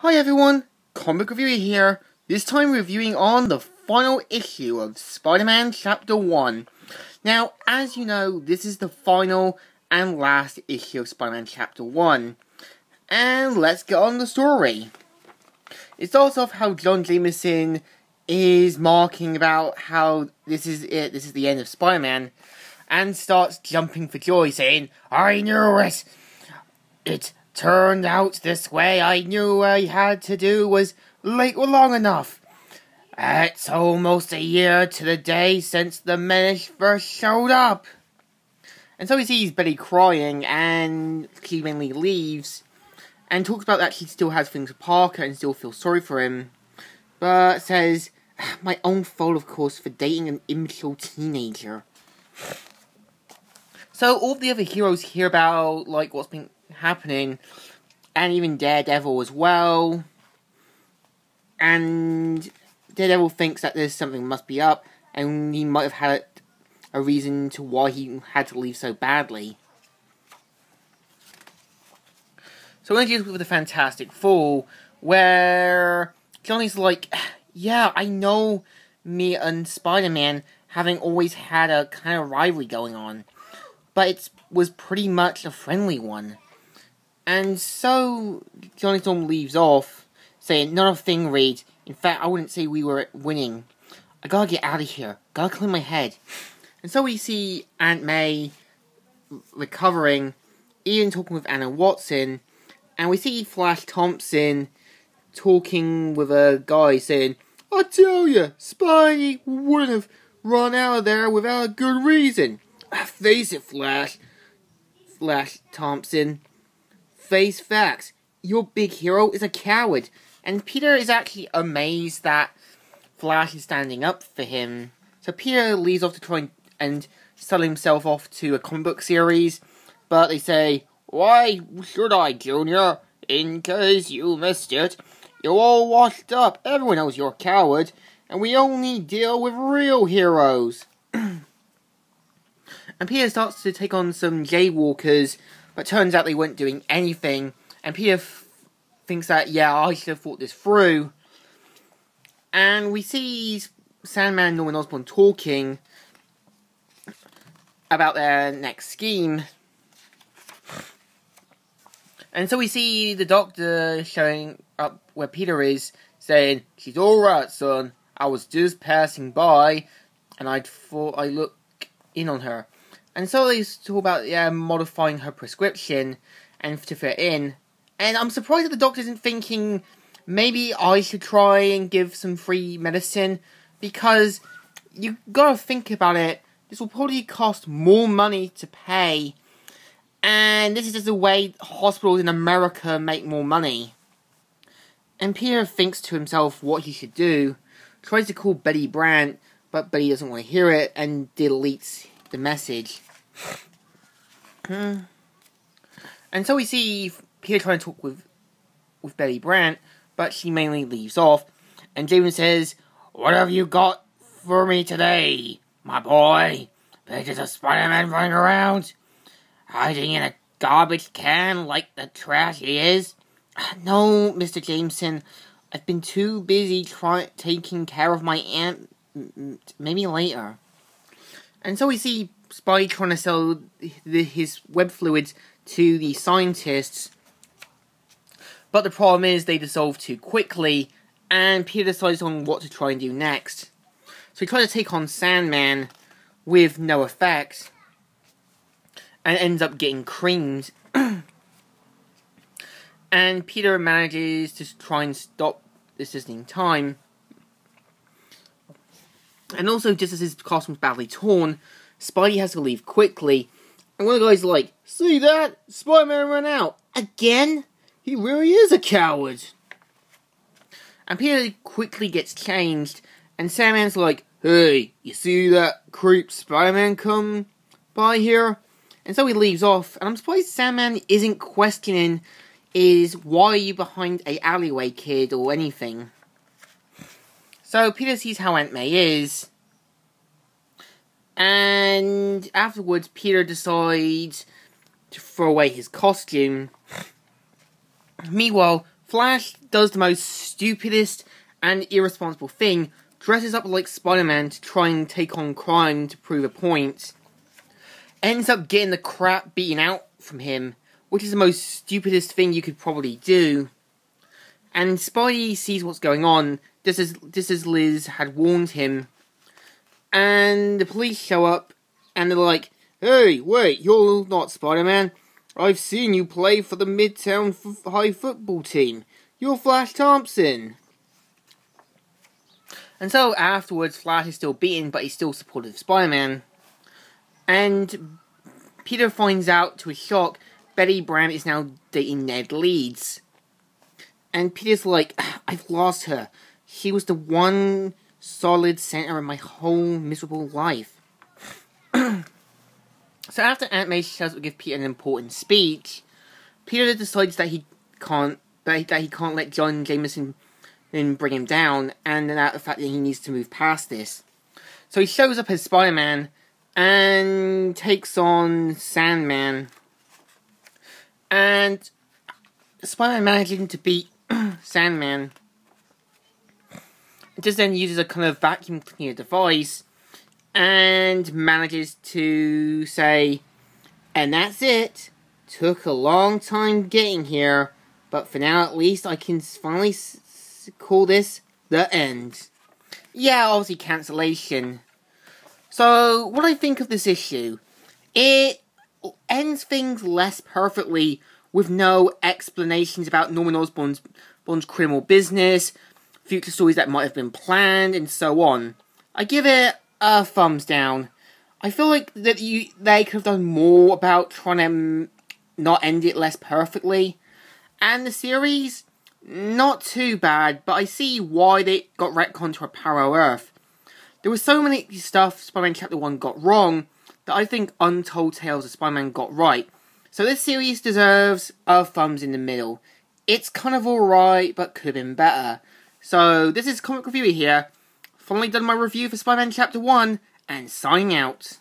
Hi everyone, Comic Reviewer here, this time reviewing on the final issue of Spider-Man Chapter 1. Now, as you know, this is the final and last issue of Spider-Man Chapter 1. And let's get on the story. It starts off how John Jameson is marking about how this is it, this is the end of Spider-Man, and starts jumping for joy, saying, "I knew it! It turned out this way. I knew what I had to do was long enough. It's almost a year to the day since the Menace first showed up." And so he sees Betty crying, and she mainly leaves, and talks about that she still has feelings for Parker and still feels sorry for him, but says, "My own fault, of course, for dating an immature teenager." So all the other heroes hear about what's been happening, and even Daredevil as well. And Daredevil thinks that there's something must be up, and he might have had a reason to why he had to leave so badly. So we're going to with the Fantastic Four, where Johnny's like, "Yeah, I know me and Spider-Man having always had a kind of rivalry going on, but it was pretty much a friendly one." And so Johnny Storm leaves off, saying, "Not a thing, Reed. In fact, I wouldn't say we were winning. I gotta get out of here. Gotta clear my head." And so we see Aunt May recovering, Ian talking with Anna Watson, and we see Flash Thompson talking with a guy saying, "I tell you, Spidey wouldn't have run out of there without a good reason. Face it, Flash Thompson. Face facts. Your big hero is a coward." And Peter is actually amazed that Flash is standing up for him. So Peter leaves off to try and sell himself off to a comic book series. But they say, "Why should I, Junior? In case you missed it, you're all washed up. Everyone knows you're a coward. And we only deal with real heroes." And Peter starts to take on some jaywalkers, but turns out they weren't doing anything. And Peter thinks that, "Yeah, I should have thought this through." And we see Sandman and Norman Osborn talking about their next scheme. And so we see the Doctor showing up where Peter is, saying, "She's alright, son. I was just passing by, and I thought I'd look in on her." And so they talk about modifying her prescription and to fit in. And I'm surprised that the Doctor isn't thinking, maybe I should try and give some free medicine, because you gotta think about it. This will probably cost more money to pay, and this is just the way hospitals in America make more money. And Peter thinks to himself what he should do, tries to call Betty Brant, but Betty doesn't want to hear it, and deletes the message. And so we see Peter trying to talk with Betty Brant, but she mainly leaves off. And James says, "What have you got for me today, my boy? Pictures of Spider-Man running around, hiding in a garbage can like the trash he is?" "No, Mr. Jameson. I've been too busy taking care of my aunt. Maybe later." And so we see Spidey trying to sell his web fluids to the scientists. But the problem is they dissolve too quickly, and Peter decides on what to try and do next. So he tries to take on Sandman with no effect, and ends up getting creamed. And Peter manages to try and stop this just in time. And also, just as his costume's badly torn, Spidey has to leave quickly. And one of the guys is like, "See that? Spider-Man ran out. Again? He really is a coward." And Peter quickly gets changed, and Sandman's like, "Hey, you see that creep Spider-Man come by here?" And so he leaves off, and I'm surprised Sandman isn't questioning why are you behind a alleyway, kid, or anything. So Peter sees how Aunt May is, and afterwards Peter decides to throw away his costume. Meanwhile, Flash does the most stupidest and irresponsible thing, dresses up like Spider-Man to try and take on crime to prove a point. Ends up getting the crap beaten out from him, which is the most stupidest thing you could probably do. And Spidey sees what's going on, just as Liz had warned him. And the police show up, and they're like, "Hey, wait, you're not Spider-Man. I've seen you play for the Midtown High football team. You're Flash Thompson." And so afterwards, Flash is still beaten, but he's still supportive of Spider-Man. And Peter finds out, to his shock, Betty Brant is now dating Ned Leeds. And Peter's like, "I've lost her. She was the one solid center in my whole miserable life." So after Aunt May shows up to give Peter an important speech, Peter decides that he can't let John Jameson bring him down, and that the fact that he needs to move past this. So he shows up as Spider-Man and takes on Sandman. And Spider-Man managing to beat Sandman. It just then uses a kind of vacuum cleaner device and manages to say, "And that's it. Took a long time getting here, but for now at least I can finally call this the end." Yeah, obviously cancellation. So, what do I think of this issue? It ends things less perfectly, with no explanations about Norman Osborn's criminal business, future stories that might have been planned, and so on. I give it a thumbs down. I feel like that they could have done more about trying to not end it less perfectly. And the series, not too bad, but I see why they got retconned to a parallel Earth. There was so many stuff Spider-Man Chapter 1 got wrong that I think Untold Tales of Spider-Man got right. So this series deserves a thumbs in the middle. It's kind of alright, but could have been better. So this is Comic Reviewer here. Finally done my review for Spider-Man Chapter 1, and signing out.